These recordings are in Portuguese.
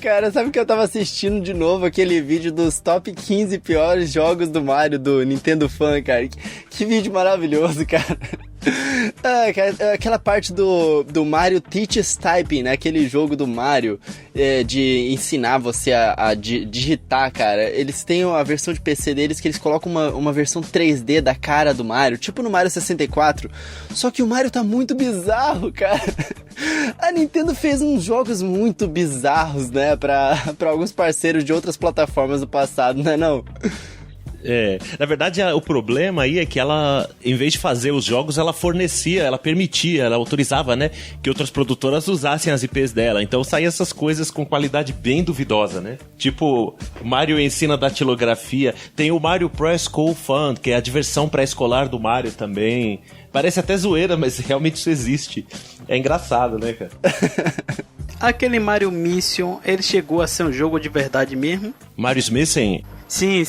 Cara, sabe que eu tava assistindo de novo aquele vídeo dos top 15 piores jogos do Mario do Nintendo Fan, cara. Que vídeo maravilhoso, cara. Ah, cara, aquela parte do Mario Teaches Typing, né? Aquele jogo do Mario de ensinar você a digitar, cara. Eles têm a versão de PC deles que eles colocam uma versão 3D da cara do Mario, tipo no Mario 64. Só que o Mario tá muito bizarro, cara. A Nintendo fez uns jogos muito bizarros, né? Pra alguns parceiros de outras plataformas do passado, né não? Na verdade o problema aí é que ela, em vez de fazer os jogos, ela fornecia, ela permitia, ela autorizava, né, que outras produtoras usassem as IPs dela. Então saía essas coisas com qualidade bem duvidosa, né? Tipo, Mario ensina datilografia, tem o Mario Preschool Fun, que é a diversão pré-escolar do Mario também. Parece até zoeira, mas realmente isso existe. É engraçado, né, cara? Aquele Mario Mission, ele chegou a ser um jogo de verdade mesmo? Mario's Missing? Sim.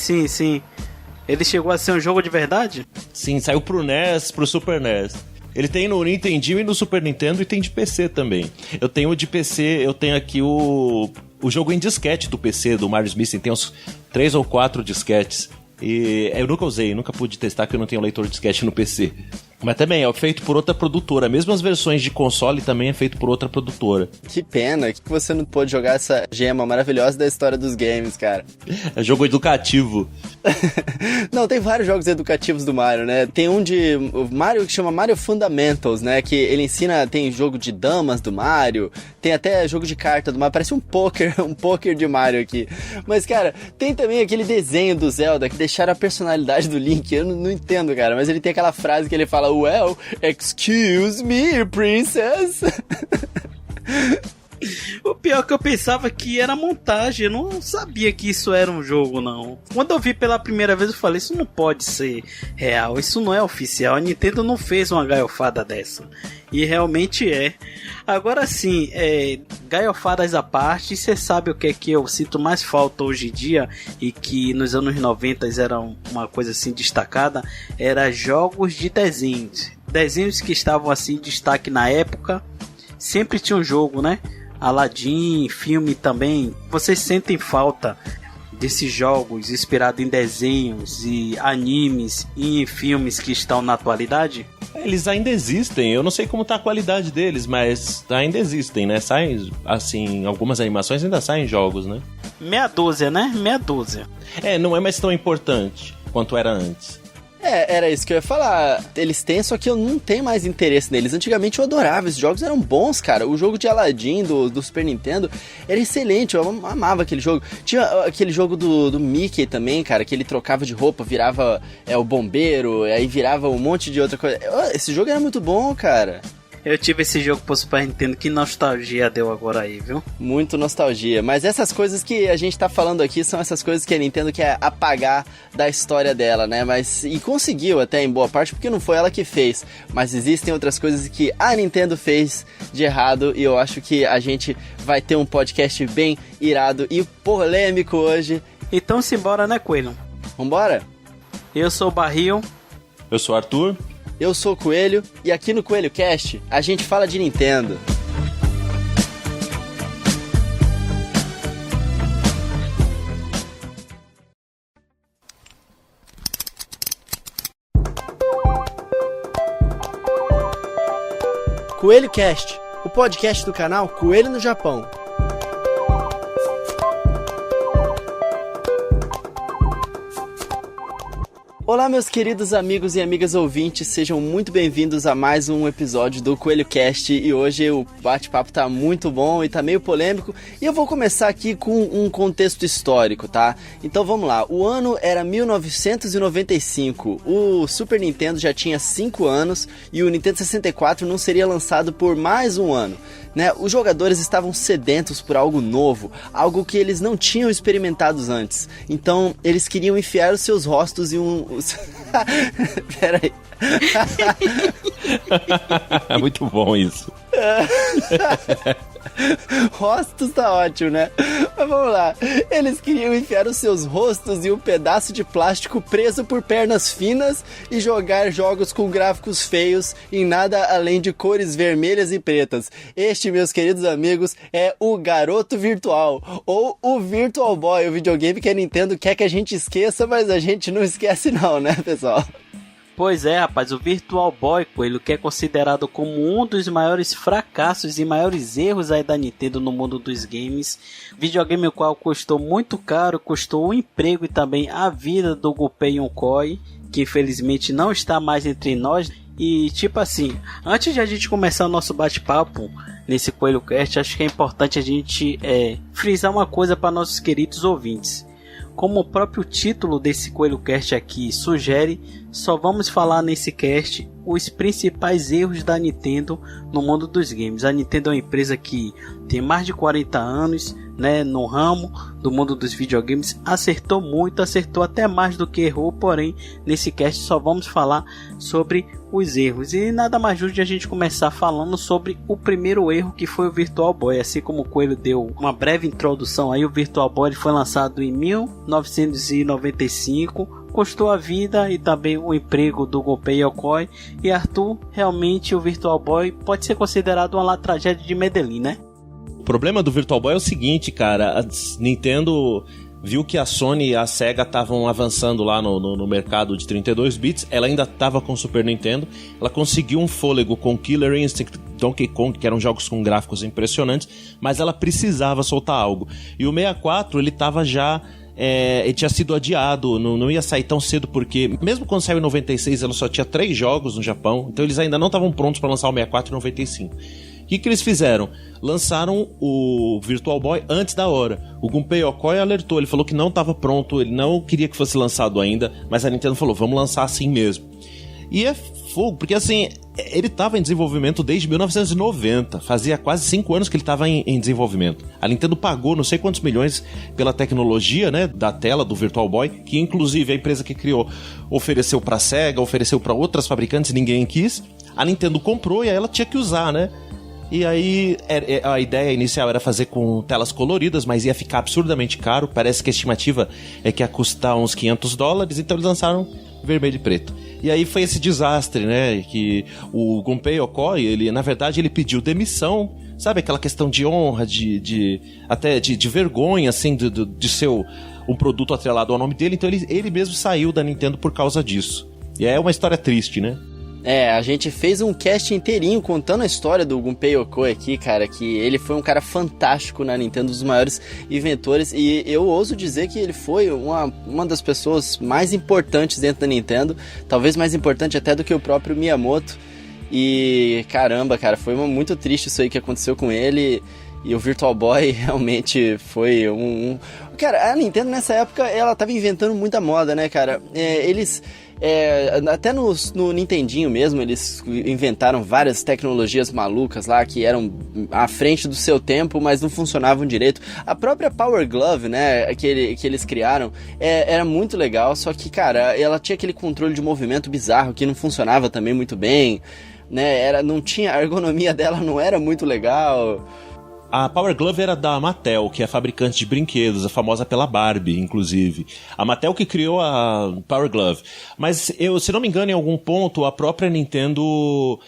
Ele chegou a ser um jogo de verdade? Sim, saiu pro NES, pro Super NES. Ele tem no Nintendinho e no Super Nintendo e tem de PC também. Eu tenho de PC, eu tenho aqui o jogo em disquete do PC, do Mario's Missing. Tem uns 3 ou 4 disquetes. E eu nunca usei, nunca pude testar porque eu não tenho leitor de disquete no PC. Mas também é feito por outra produtora. Mesmo as versões de console também é feito por outra produtora. Que pena que você não pôde jogar essa gema maravilhosa da história dos games, cara. É jogo educativo. Não, tem vários jogos educativos do Mario, né? Tem um de Mario que chama Mario Fundamentals, né? Que ele ensina, tem jogo de damas do Mario, tem até jogo de carta do Mario, parece um poker de Mario aqui. Mas, cara, tem também aquele desenho do Zelda que deixaram a personalidade do Link, eu não entendo, cara, mas ele tem aquela frase que ele fala, well, excuse me, princess. O pior é que eu pensava que era montagem, eu não sabia que isso era um jogo, não. Quando eu vi pela primeira vez, eu falei, isso não pode ser real, isso não é oficial, a Nintendo não fez uma gaiofada dessa. E realmente é. Agora sim, gaiofadas à parte, você sabe o que é que eu sinto mais falta hoje em dia e que nos anos 90 era uma coisa assim destacada, era jogos de desenhos. Desenhos que estavam assim em destaque na época, sempre tinha um jogo, né? Aladdin, filme também. Vocês sentem falta desses jogos inspirados em desenhos e animes e em filmes que estão na atualidade? Eles ainda existem, eu não sei como tá a qualidade deles, mas ainda existem, né? Saem, assim, algumas animações ainda saem jogos, né? Meia dúzia, né? Meia dúzia. Não é mais tão importante quanto era antes. Era isso que eu ia falar. Eles têm, só que eu não tenho mais interesse neles. Antigamente eu adorava, esses jogos eram bons, cara. O jogo de Aladdin do Super Nintendo era excelente, eu amava aquele jogo. Tinha aquele jogo do Mickey também, cara, que ele trocava de roupa, virava o bombeiro, aí virava um monte de outra coisa. Esse jogo era muito bom, cara. Eu tive esse jogo pro Super Nintendo, que nostalgia deu agora aí, viu? Muito nostalgia, mas essas coisas que a gente tá falando aqui são essas coisas que a Nintendo quer apagar da história dela, né? E conseguiu até em boa parte, porque não foi ela que fez. Mas existem outras coisas que a Nintendo fez de errado e eu acho que a gente vai ter um podcast bem irado e polêmico hoje. Então simbora, né, Coelho? Vambora? Eu sou o Barril. Eu sou o Arthur. Eu sou o Coelho e aqui no Coelho Cast a gente fala de Nintendo. Coelho Cast, o podcast do canal Coelho no Japão. Olá, meus queridos amigos e amigas ouvintes, sejam muito bem-vindos a mais um episódio do Coelho Cast e hoje o bate-papo tá muito bom e tá meio polêmico e eu vou começar aqui com um contexto histórico, tá? Então vamos lá, o ano era 1995, o Super Nintendo já tinha 5 anos e o Nintendo 64 não seria lançado por mais um ano, né? Os jogadores estavam sedentos por algo novo, algo que eles não tinham experimentado antes, então eles queriam enfiar os seus rostos em Peraí. É muito bom isso. Rostos tá ótimo, né? Mas vamos lá. Eles queriam enfiar os seus rostos em um pedaço de plástico preso por pernas finas e jogar jogos com gráficos feios em nada além de cores vermelhas e pretas. Este, meus queridos amigos, é o Garoto Virtual, ou o Virtual Boy, o videogame que a Nintendo quer que a gente esqueça, mas a gente não esquece não, né, pessoal? Pois é, rapaz, o Virtual Boy, Coelho, que é considerado como um dos maiores fracassos e maiores erros aí da Nintendo no mundo dos games. Videogame o qual custou muito caro, custou o emprego e também a vida do Gunpei Yokoi, que infelizmente não está mais entre nós. E tipo assim, antes de a gente começar o nosso bate-papo nesse Coelho Cast, acho que é importante a gente frisar uma coisa para nossos queridos ouvintes. Como o próprio título desse Coelho Cast aqui sugere, só vamos falar nesse cast os principais erros da Nintendo no mundo dos games. A Nintendo é uma empresa que tem mais de 40 anos, né, no ramo do mundo dos videogames, acertou muito, acertou até mais do que errou, porém nesse cast só vamos falar sobre os erros. E nada mais justo de a gente começar falando sobre o primeiro erro, que foi o Virtual Boy. Assim como o Coelho deu uma breve introdução aí, o Virtual Boy foi lançado em 1995, custou a vida e também o emprego do Gunpei Yokoi. E Arthur, realmente o Virtual Boy pode ser considerado uma tragédia de Medellín, né? O problema do Virtual Boy é o seguinte, cara, a Nintendo viu que a Sony e a Sega estavam avançando lá no mercado de 32 bits, ela ainda estava com o Super Nintendo, ela conseguiu um fôlego com Killer Instinct, Donkey Kong, que eram jogos com gráficos impressionantes, mas ela precisava soltar algo. E o 64, ele estava já... ele tinha sido adiado, não ia sair tão cedo, porque mesmo quando saiu em 96 ela só tinha 3 jogos no Japão, então eles ainda não estavam prontos para lançar o 64 em 95. O que eles fizeram? Lançaram o Virtual Boy antes da hora. O Gunpei Yokoi alertou, ele falou que não estava pronto, ele não queria que fosse lançado ainda, mas a Nintendo falou, vamos lançar assim mesmo. E é fogo, porque assim, ele estava em desenvolvimento desde 1990, fazia quase 5 anos que ele estava em desenvolvimento. A Nintendo pagou não sei quantos milhões pela tecnologia, né, da tela do Virtual Boy, que inclusive a empresa que criou ofereceu para a Sega, ofereceu para outras fabricantes e ninguém quis. A Nintendo comprou e aí ela tinha que usar, né? E aí a ideia inicial era fazer com telas coloridas, mas ia ficar absurdamente caro. Parece que a estimativa é que ia custar uns $500, então eles lançaram vermelho e preto. E aí foi esse desastre, né? Que o Gunpei Yokoi, ele, na verdade, ele pediu demissão. Sabe aquela questão de honra, até de vergonha, assim, de ser um produto atrelado ao nome dele. Então ele mesmo saiu da Nintendo por causa disso. E é uma história triste, né? A gente fez um cast inteirinho contando a história do Gunpei Yokoi aqui, cara, que ele foi um cara fantástico na Nintendo, um dos maiores inventores, e eu ouso dizer que ele foi uma das pessoas mais importantes dentro da Nintendo, talvez mais importante até do que o próprio Miyamoto, e caramba, cara, foi muito triste isso aí que aconteceu com ele, e o Virtual Boy realmente foi Cara, a Nintendo nessa época, ela tava inventando muita moda, né, cara? Até no Nintendinho mesmo, eles inventaram várias tecnologias malucas lá que eram à frente do seu tempo, mas não funcionavam direito. A própria Power Glove, né, que eles criaram, era muito legal, só que, cara, ela tinha aquele controle de movimento bizarro que não funcionava também muito bem, né, a ergonomia dela não era muito legal. A Power Glove era da Mattel, que é fabricante de brinquedos, a famosa pela Barbie, inclusive. A Mattel que criou a Power Glove. Mas, se não me engano, em algum ponto, a própria Nintendo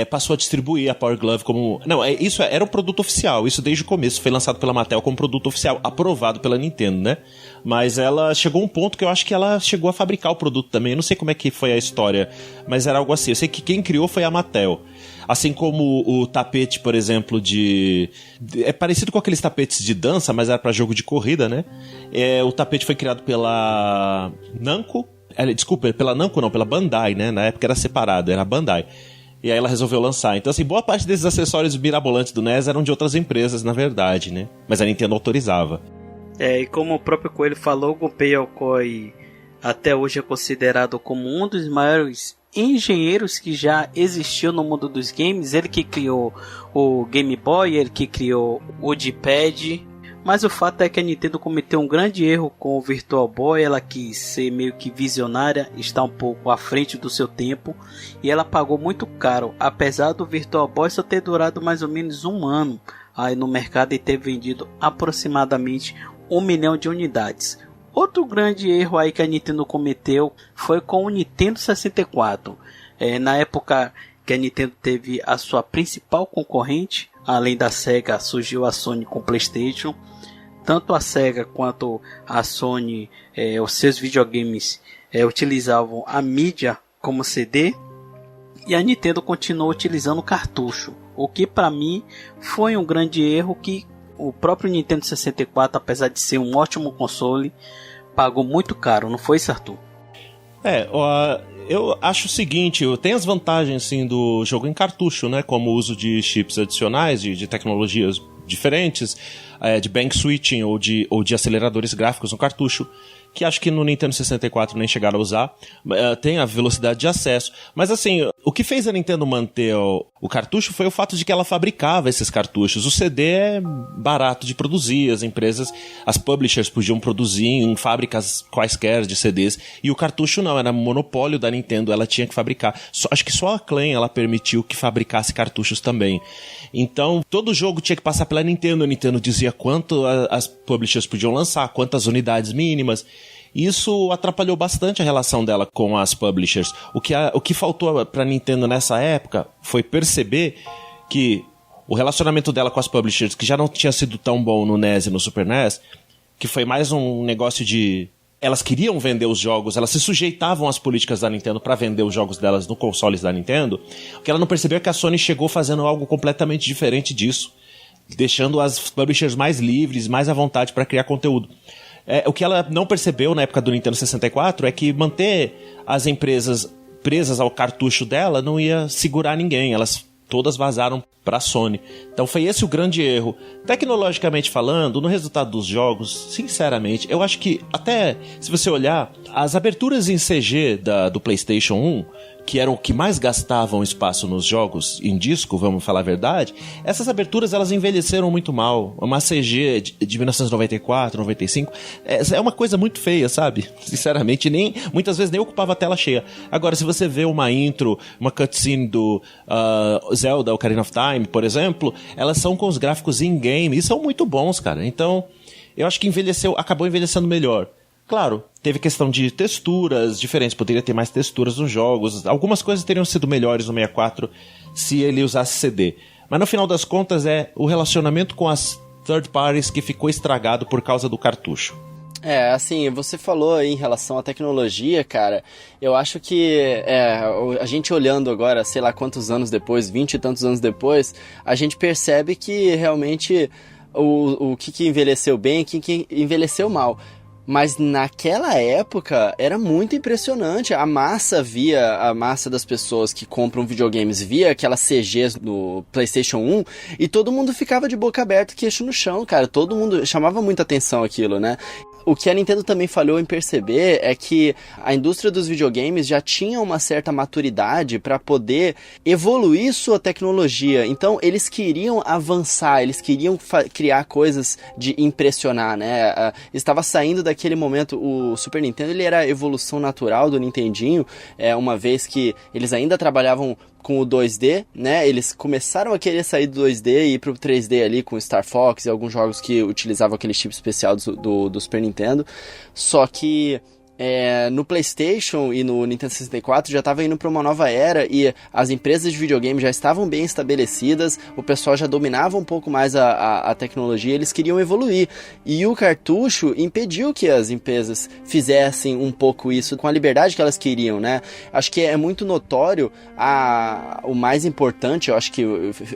passou a distribuir a Power Glove como... Não, isso era um produto oficial. Isso desde o começo foi lançado pela Mattel como produto oficial, aprovado pela Nintendo, né? Mas ela chegou a um ponto que eu acho que ela chegou a fabricar o produto também. Eu não sei como é que foi a história, mas era algo assim. Eu sei que quem criou foi a Mattel. Assim como o tapete, por exemplo, é parecido com aqueles tapetes de dança, mas era para jogo de corrida, né? O tapete foi criado pela Namco. Desculpa, pela Namco não, pela Bandai, né? Na época era separado, era a Bandai. E aí ela resolveu lançar. Então, assim, boa parte desses acessórios mirabolantes do NES eram de outras empresas, na verdade, né? Mas a Nintendo autorizava. E como o próprio Coelho falou, o Gunpei Yokoi até hoje é considerado como um dos maiores engenheiros que já existiu no mundo dos games. Ele que criou o Game Boy, ele que criou o D-Pad. Mas o fato é que a Nintendo cometeu um grande erro com o Virtual Boy. Ela quis ser meio que visionária, está um pouco à frente do seu tempo, e ela pagou muito caro, apesar do Virtual Boy só ter durado mais ou menos 1 ano. aí no mercado e ter vendido aproximadamente 1 milhão de unidades. Outro grande erro aí que a Nintendo cometeu foi com o Nintendo 64. Na época que a Nintendo teve a sua principal concorrente, além da Sega, surgiu a Sony com o PlayStation. Tanto a Sega quanto a Sony, os seus videogames utilizavam a mídia como CD, e a Nintendo continuou utilizando o cartucho, o que para mim foi um grande erro que o próprio Nintendo 64, apesar de ser um ótimo console, pagou muito caro, não foi, Arthur? Eu acho o seguinte, tem as vantagens sim do jogo em cartucho, né, como o uso de chips adicionais, de tecnologias diferentes, de bank switching ou de aceleradores gráficos no cartucho, que acho que no Nintendo 64 nem chegaram a usar. Tem a velocidade de acesso. Mas assim, o que fez a Nintendo manter o cartucho foi o fato de que ela fabricava esses cartuchos. O CD é barato de produzir, as publishers podiam produzir em fábricas quaisquer de CDs, e o cartucho não, era monopólio da Nintendo, ela tinha que fabricar. Acho que só a Acclaim ela permitiu que fabricasse cartuchos também. Então, todo jogo tinha que passar pela Nintendo. A Nintendo dizia quanto as publishers podiam lançar, quantas unidades mínimas. Isso atrapalhou bastante a relação dela com as publishers. O que faltou para a Nintendo nessa época foi perceber que o relacionamento dela com as publishers, que já não tinha sido tão bom no NES e no Super NES, que foi mais um negócio de... Elas queriam vender os jogos, elas se sujeitavam às políticas da Nintendo para vender os jogos delas no consoles da Nintendo. O que ela não percebeu é que a Sony chegou fazendo algo completamente diferente disso, deixando as publishers mais livres, mais à vontade para criar conteúdo. O que ela não percebeu na época do Nintendo 64 é que manter as empresas presas ao cartucho dela não ia segurar ninguém. Elas todas vazaram para a Sony. Então foi esse o grande erro. Tecnologicamente falando, no resultado dos jogos, sinceramente, eu acho que até se você olhar, as aberturas em CG do PlayStation 1, que eram o que mais gastavam espaço nos jogos em disco, vamos falar a verdade, essas aberturas elas envelheceram muito mal. Uma CG de 1994, 95, é uma coisa muito feia, sabe? Sinceramente, muitas vezes nem ocupava a tela cheia. Agora, se você vê uma intro, uma cutscene do Zelda Ocarina of Time, por exemplo, elas são com os gráficos in-game e são muito bons, cara. Então, eu acho que acabou envelhecendo melhor. Claro, teve questão de texturas diferentes, poderia ter mais texturas nos jogos, algumas coisas teriam sido melhores no 64 se ele usasse CD. Mas no final das contas é o relacionamento com as third parties que ficou estragado por causa do cartucho. Assim, você falou aí em relação à tecnologia, cara, eu acho que a gente olhando agora, sei lá quantos anos depois, 20 e tantos anos depois, a gente percebe que realmente o que envelheceu bem e o que envelheceu mal. Mas naquela época era muito impressionante. A massa das pessoas que compram videogames via aquelas CGs do PlayStation 1 e todo mundo ficava de boca aberta, queixo no chão, cara. Todo mundo chamava muita atenção aquilo, né? O que a Nintendo também falhou em perceber é que a indústria dos videogames já tinha uma certa maturidade para poder evoluir sua tecnologia. Então, eles queriam avançar, eles queriam criar coisas de impressionar, né? Estava saindo daquele momento, o Super Nintendo ele era a evolução natural do Nintendinho, uma vez que eles ainda trabalhavam com o 2D, né? Eles começaram a querer sair do 2D e ir pro 3D ali com Star Fox e alguns jogos que utilizavam aquele chip especial do Super Nintendo. Só que no PlayStation e no Nintendo 64 já estava indo para uma nova era e as empresas de videogame já estavam bem estabelecidas, o pessoal já dominava um pouco mais a tecnologia, eles queriam evoluir. E o cartucho impediu que as empresas fizessem um pouco isso com a liberdade que elas queriam, né? Acho que é muito notório o mais importante, eu acho que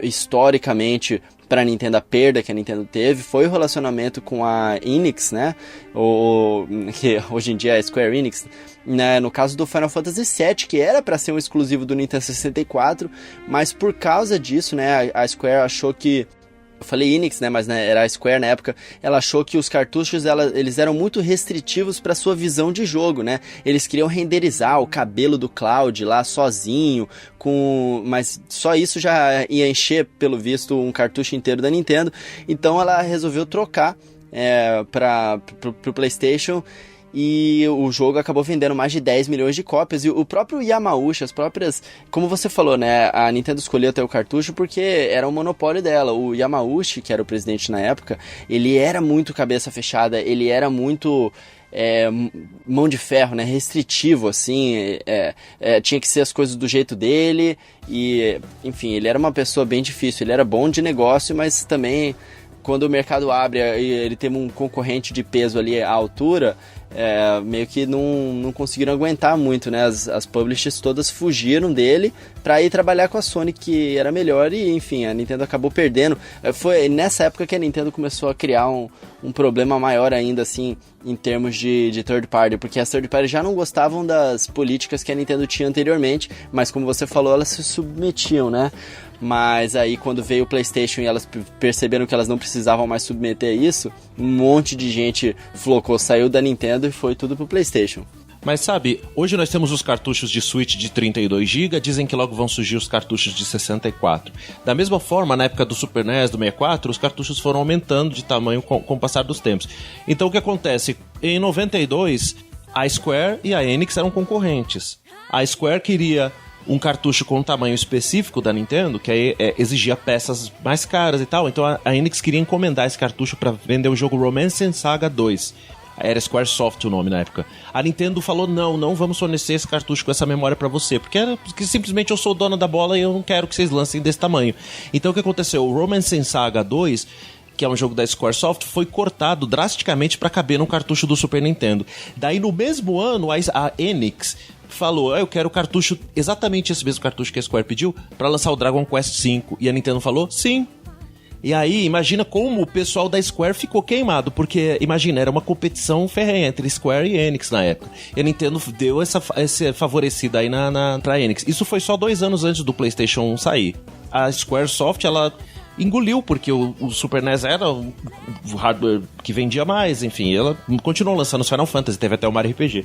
historicamente para a Nintendo, a perda que a Nintendo teve foi o relacionamento com a Enix, né? Que hoje em dia é a Square Enix, né? No caso do Final Fantasy VII, que era para ser um exclusivo do Nintendo 64, mas por causa disso, né, a Square achou que... Eu falei Enix, né, mas era a Square na época. Ela achou que os cartuchos eles eram muito restritivos para sua visão de jogo, né? Eles queriam renderizar o cabelo do Cloud lá sozinho, mas só isso já ia encher, pelo visto, um cartucho inteiro da Nintendo. Então ela resolveu trocar pro PlayStation. e o jogo acabou vendendo mais de 10 milhões de cópias. E o próprio Yamauchi, as próprias... Como você falou, né? A Nintendo escolheu até o cartucho porque era um monopólio dela. O Yamauchi, que era o presidente na época, ele era muito cabeça fechada, ele era muito... mão de ferro, né? Restritivo, assim, tinha que ser as coisas do jeito dele, e, enfim, ele era uma pessoa bem difícil, ele era bom de negócio, mas também, quando o mercado abre e ele tem um concorrente de peso ali à altura, meio que não conseguiram aguentar muito, né? As publishers todas fugiram dele para ir trabalhar com a Sony, que era melhor, e enfim, a Nintendo acabou perdendo. Foi nessa época que a Nintendo começou a criar um problema maior ainda, assim, em termos de third party, porque as third party já não gostavam das políticas que a Nintendo tinha anteriormente, mas como você falou, elas se submetiam, né? Mas aí quando veio o PlayStation e elas perceberam que elas não precisavam mais submeter isso, um monte de gente flocou, saiu da Nintendo e foi tudo pro PlayStation. Mas sabe, hoje nós temos os cartuchos de Switch de 32GB, dizem que logo vão surgir os cartuchos de 64. Da mesma forma, na época do Super NES, do 64, os cartuchos foram aumentando de tamanho com o passar dos tempos. Então o que acontece? Em 92, a Square e a Enix eram concorrentes. A Square queria um cartucho com um tamanho específico da Nintendo, que aí exigia peças mais caras e tal, então a Enix queria encomendar esse cartucho para vender o jogo Romance Saga 2. Era Squaresoft o nome na época. A Nintendo falou, não vamos fornecer esse cartucho com essa memória pra você, porque simplesmente eu sou dona da bola e eu não quero que vocês lancem desse tamanho. Então o que aconteceu? O Romance Saga 2, que é um jogo da Squaresoft, foi cortado drasticamente pra caber no cartucho do Super Nintendo. Daí no mesmo ano, a Enix falou, eu quero o cartucho, exatamente esse mesmo cartucho que a Square pediu, pra lançar o Dragon Quest V. E a Nintendo falou, sim. E aí, imagina como o pessoal da Square ficou queimado, porque, imagina, era uma competição ferrenha entre Square e Enix na época. E a Nintendo deu essa favorecida aí pra Enix. Isso foi só 2 anos antes do PlayStation 1 sair. A Squaresoft, ela engoliu, porque o Super NES era o hardware que vendia mais, enfim, ela continuou lançando os Final Fantasy, teve até o Mario RPG.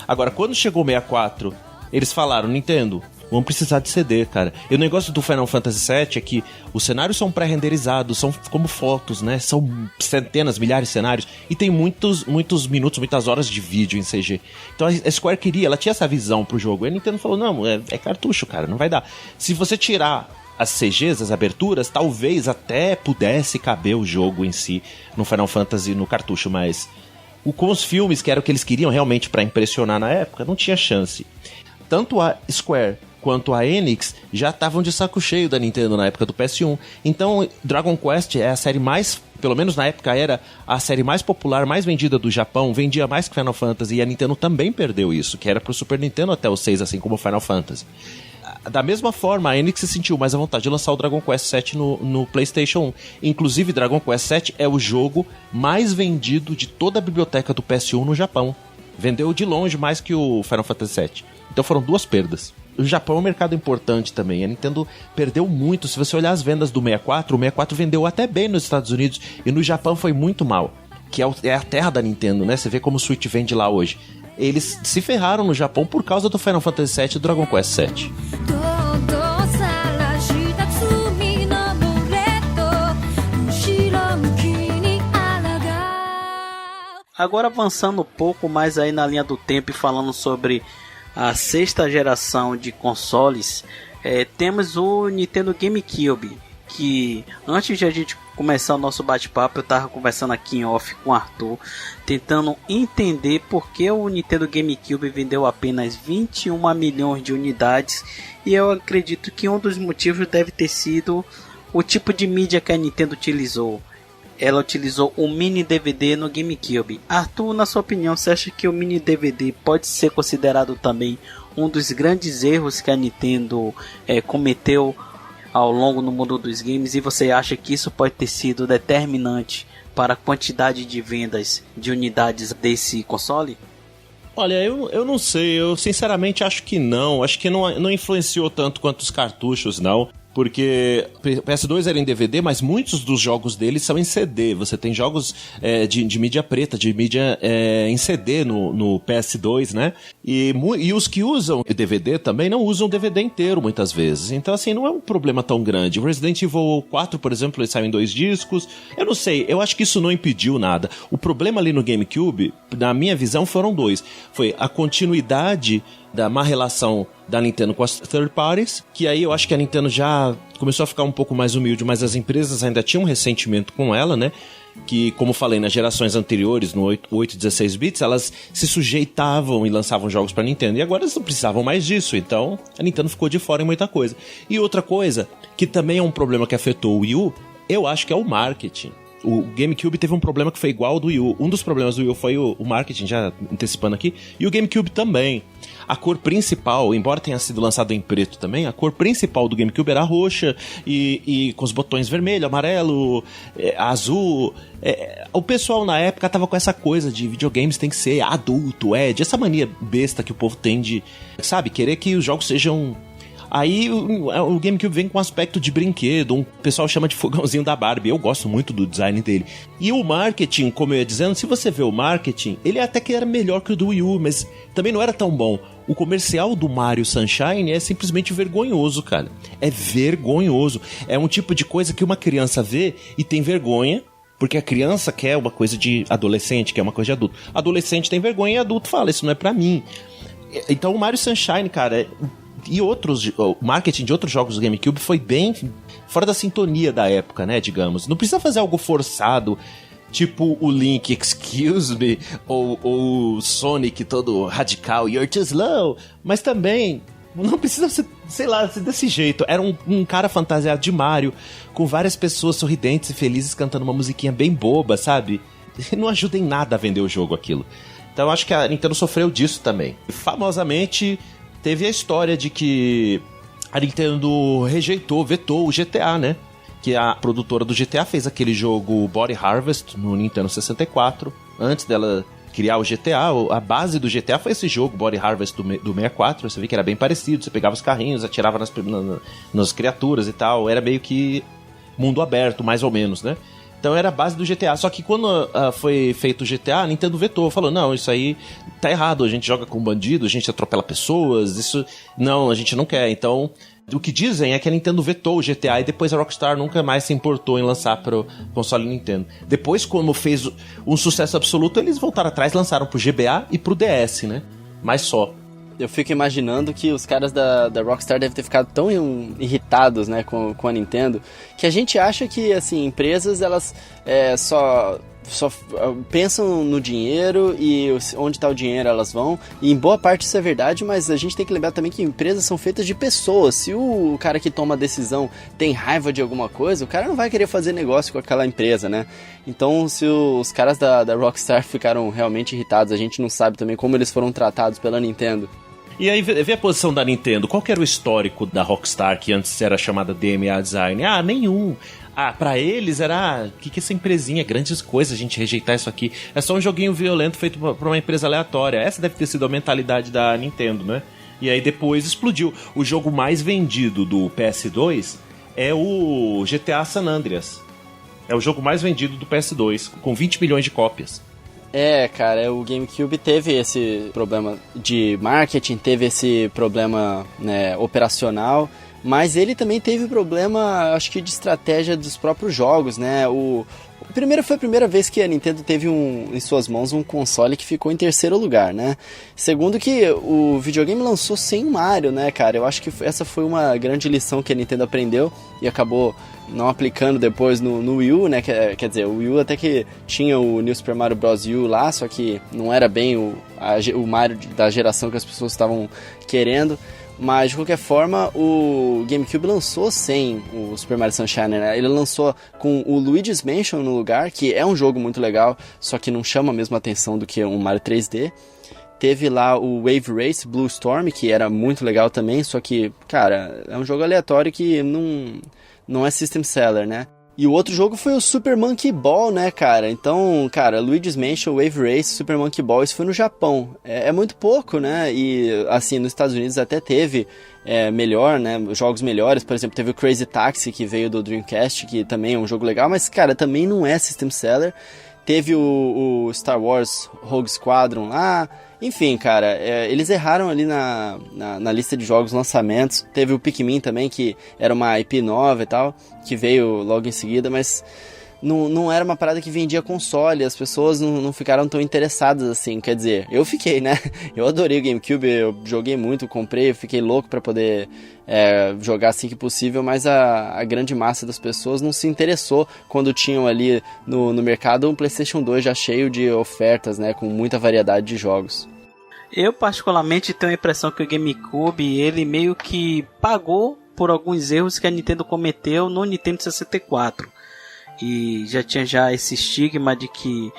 Agora, quando chegou o 64, eles falaram, Nintendo, vamos precisar de CD, cara. E o negócio do Final Fantasy VII é que os cenários são pré-renderizados, são como fotos, né? São centenas, milhares de cenários. E tem muitos minutos, muitas horas de vídeo em CG. Então a Square ela tinha essa visão pro jogo. E a Nintendo falou, não, é cartucho, cara, não vai dar. Se você tirar as CGs, as aberturas, talvez até pudesse caber o jogo em si no Final Fantasy, no cartucho, mas com os filmes, que era o que eles queriam realmente pra impressionar na época, não tinha chance. Tanto a Square quanto a Enix já estavam de saco cheio da Nintendo na época do PS1. Então, Dragon Quest é a série mais, pelo menos na época, era a série mais popular, mais vendida do Japão, vendia mais que Final Fantasy, e a Nintendo também perdeu isso, que era pro Super Nintendo até o 6, assim como o Final Fantasy. Da mesma forma, a Enix se sentiu mais à vontade de lançar o Dragon Quest VII no PlayStation 1. Inclusive, Dragon Quest VII é o jogo mais vendido de toda a biblioteca do PS1 no Japão. Vendeu de longe mais que o Final Fantasy VII. Então foram 2 perdas. O Japão é um mercado importante também. A Nintendo perdeu muito. Se você olhar as vendas do 64, o 64 vendeu até bem nos Estados Unidos e no Japão foi muito mal. Que é a terra da Nintendo, né? Você vê como o Switch vende lá hoje. Eles se ferraram no Japão por causa do Final Fantasy VII e do Dragon Quest VII. Agora avançando um pouco mais aí na linha do tempo e falando sobre a 6ª geração de consoles, temos o Nintendo GameCube, que antes de a gente começar o nosso bate-papo, eu tava conversando aqui em off com o Arthur, tentando entender por que o Nintendo GameCube vendeu apenas 21 milhões de unidades, e eu acredito que um dos motivos deve ter sido o tipo de mídia que a Nintendo utilizou. Ela utilizou o mini DVD no GameCube. Arthur, na sua opinião, você acha que o mini DVD pode ser considerado também um dos grandes erros que a Nintendo cometeu ao longo no mundo dos games, e você acha que isso pode ter sido determinante para a quantidade de vendas de unidades desse console? Olha, eu não sei, eu sinceramente acho que não. Acho que não influenciou tanto quanto os cartuchos, não. Porque PS2 era em DVD, mas muitos dos jogos deles são em CD. Você tem jogos de mídia preta, de mídia em CD no PS2, né? E os que usam DVD também não usam DVD inteiro, muitas vezes. Então, assim, não é um problema tão grande. O Resident Evil 4, por exemplo, ele saiu em 2 discos. Eu não sei, eu acho que isso não impediu nada. O problema ali no GameCube, na minha visão, foram 2. Foi a continuidade da má relação da Nintendo com as third parties, que aí eu acho que a Nintendo já começou a ficar um pouco mais humilde, mas as empresas ainda tinham um ressentimento com ela, né? Que, como falei, nas gerações anteriores, no 8 e 16 bits, elas se sujeitavam e lançavam jogos pra Nintendo, e agora eles não precisavam mais disso, então a Nintendo ficou de fora em muita coisa. E outra coisa, que também é um problema que afetou o Wii U, eu acho que é o marketing. O GameCube teve um problema que foi igual ao do Wii U. Um dos problemas do Wii U foi o marketing, já antecipando aqui, e o GameCube também. A cor principal, embora tenha sido lançado em preto também, a cor principal do GameCube era roxa e com os botões vermelho, amarelo, azul. O pessoal na época tava com essa coisa de videogames tem que ser adulto, de essa mania besta que o povo tem de, sabe, querer que os jogos sejam... Aí o GameCube vem com um aspecto de brinquedo, o pessoal chama de fogãozinho da Barbie. Eu gosto muito do design dele. E o marketing, como eu ia dizendo, se você vê o marketing, ele até que era melhor que o do Wii U, mas também não era tão bom. O comercial do Mario Sunshine é simplesmente vergonhoso, cara. É vergonhoso. É um tipo de coisa que uma criança vê e tem vergonha, porque a criança quer uma coisa de adolescente, quer uma coisa de adulto. Adolescente tem vergonha e adulto fala, isso não é pra mim. Então o Mario Sunshine, cara... E o marketing de outros jogos do GameCube foi bem fora da sintonia da época, né, digamos. Não precisa fazer algo forçado, tipo o Link, excuse me, ou o Sonic todo radical, you're too slow. Mas também não precisa ser, sei lá, ser desse jeito. Era um cara fantasiado de Mario, com várias pessoas sorridentes e felizes cantando uma musiquinha bem boba, sabe? Não ajuda em nada a vender o jogo aquilo. Então eu acho que a Nintendo sofreu disso também. Famosamente... Teve a história de que a Nintendo vetou o GTA, né? Que a produtora do GTA fez aquele jogo Body Harvest no Nintendo 64. Antes dela criar o GTA, a base do GTA foi esse jogo, Body Harvest do 64. Você vê que era bem parecido, você pegava os carrinhos, atirava nas criaturas e tal. Era meio que mundo aberto, mais ou menos, né? Então era a base do GTA. Só que quando foi feito o GTA, a Nintendo vetou. Falou, não, isso aí tá errado. A gente joga com bandido, a gente atropela pessoas. Isso... Não, a gente não quer. Então, o que dizem é que a Nintendo vetou o GTA e depois a Rockstar nunca mais se importou em lançar pro console Nintendo. Depois, quando fez um sucesso absoluto, eles voltaram atrás, lançaram pro GBA e pro DS, né? Mas só. Eu fico imaginando que os caras da Rockstar devem ter ficado tão irritados, né, com a Nintendo, que a gente acha que, assim, empresas, elas só pensam no dinheiro e onde está o dinheiro elas vão, e em boa parte isso é verdade, mas a gente tem que lembrar também que empresas são feitas de pessoas. Se o cara que toma a decisão tem raiva de alguma coisa, o cara não vai querer fazer negócio com aquela empresa, né? Então, se os caras da Rockstar ficaram realmente irritados, a gente não sabe também como eles foram tratados pela Nintendo. E aí, vê a posição da Nintendo. Qual que era o histórico da Rockstar, que antes era chamada DMA Design? Nenhum. Pra eles era... O que essa empresinha? Grandes coisas a gente rejeitar isso aqui. É só um joguinho violento feito por uma empresa aleatória. Essa deve ter sido a mentalidade da Nintendo, né? E aí depois explodiu. O jogo mais vendido do PS2 é o GTA San Andreas. É o jogo mais vendido do PS2, com 20 milhões de cópias. Cara, o GameCube teve esse problema de marketing, teve esse problema, né, operacional, mas ele também teve problema, acho que de estratégia dos próprios jogos, né? Primeiro, foi a primeira vez que a Nintendo teve em suas mãos um console que ficou em terceiro lugar, né? Segundo que o videogame lançou sem o Mario, né, cara? Eu acho que essa foi uma grande lição que a Nintendo aprendeu e acabou não aplicando depois no Wii U, né? Quer dizer, o Wii U até que tinha o New Super Mario Bros. U lá, só que não era bem o Mario da geração que as pessoas estavam querendo. Mas, de qualquer forma, o GameCube lançou sem o Super Mario Sunshine, né? Ele lançou com o Luigi's Mansion no lugar, que é um jogo muito legal, só que não chama a mesma atenção do que um Mario 3D. Teve lá o Wave Race Blue Storm, que era muito legal também, só que, cara, é um jogo aleatório que não é system seller, né? E o outro jogo foi o Super Monkey Ball, né, cara? Então, cara, Luigi's Mansion, Wave Race, Super Monkey Ball, isso foi no Japão. É muito pouco, né? E, assim, nos Estados Unidos até teve melhor, né? Jogos melhores. Por exemplo, teve o Crazy Taxi, que veio do Dreamcast, que também é um jogo legal, mas, cara, também não é System Seller. Teve o Star Wars Rogue Squadron lá. Enfim, cara, eles erraram ali na lista de jogos, lançamentos. Teve o Pikmin também, que era uma IP nova e tal, que veio logo em seguida, mas não era uma parada que vendia console. As pessoas não ficaram tão interessadas assim. Quer dizer, eu fiquei, né? Eu adorei o GameCube, eu joguei muito, comprei, fiquei louco pra poder jogar assim que possível, mas a grande massa das pessoas não se interessou quando tinham ali no mercado um PlayStation 2 já cheio de ofertas, né? Com muita variedade de jogos. Eu particularmente tenho a impressão que o GameCube, ele meio que pagou por alguns erros que a Nintendo cometeu no Nintendo 64. E já tinha esse estigma de que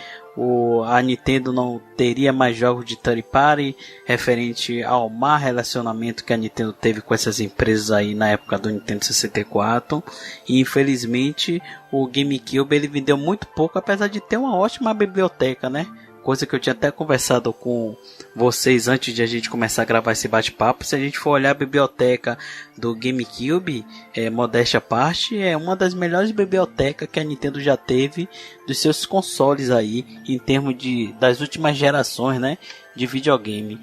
a Nintendo não teria mais jogos de third party, referente ao má relacionamento que a Nintendo teve com essas empresas aí na época do Nintendo 64. E infelizmente o GameCube ele vendeu muito pouco, apesar de ter uma ótima biblioteca, né? Coisa que eu tinha até conversado com vocês antes de a gente começar a gravar esse bate-papo. Se a gente for olhar a biblioteca do GameCube, modéstia à parte, é uma das melhores bibliotecas que a Nintendo já teve dos seus consoles aí, em termos das últimas gerações, né, de videogame.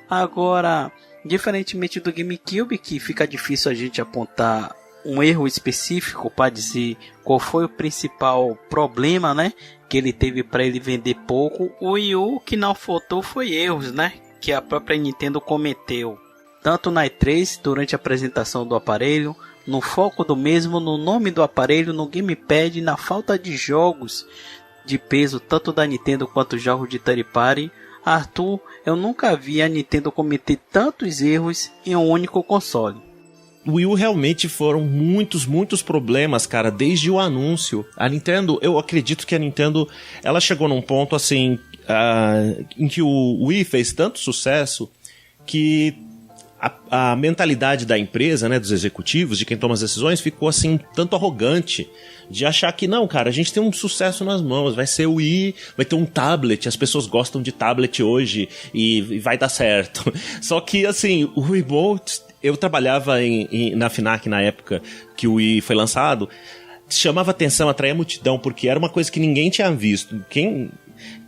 Agora, diferentemente do GameCube, que fica difícil a gente apontar um erro específico para dizer qual foi o principal problema, né, que ele teve para ele vender pouco, o Wii U que não faltou foi erros, né, que a própria Nintendo cometeu, tanto na E3 durante a apresentação do aparelho, no foco do mesmo, no nome do aparelho, no gamepad, na falta de jogos de peso tanto da Nintendo quanto jogos de third party. Arthur, eu nunca vi a Nintendo cometer tantos erros em um único console. O Wii U realmente foram muitos problemas, cara, desde o anúncio. A Nintendo, eu acredito que a Nintendo, ela chegou num ponto, assim, em que o Wii fez tanto sucesso que a mentalidade da empresa, né, dos executivos, de quem toma as decisões, ficou, assim, tanto arrogante de achar que, não, cara, a gente tem um sucesso nas mãos, vai ser o Wii, vai ter um tablet, as pessoas gostam de tablet hoje e vai dar certo. Só que, assim, o Wiimote... Eu trabalhava na FNAC na época que o Wii foi lançado, chamava atenção, atraía multidão, porque era uma coisa que ninguém tinha visto. Quem,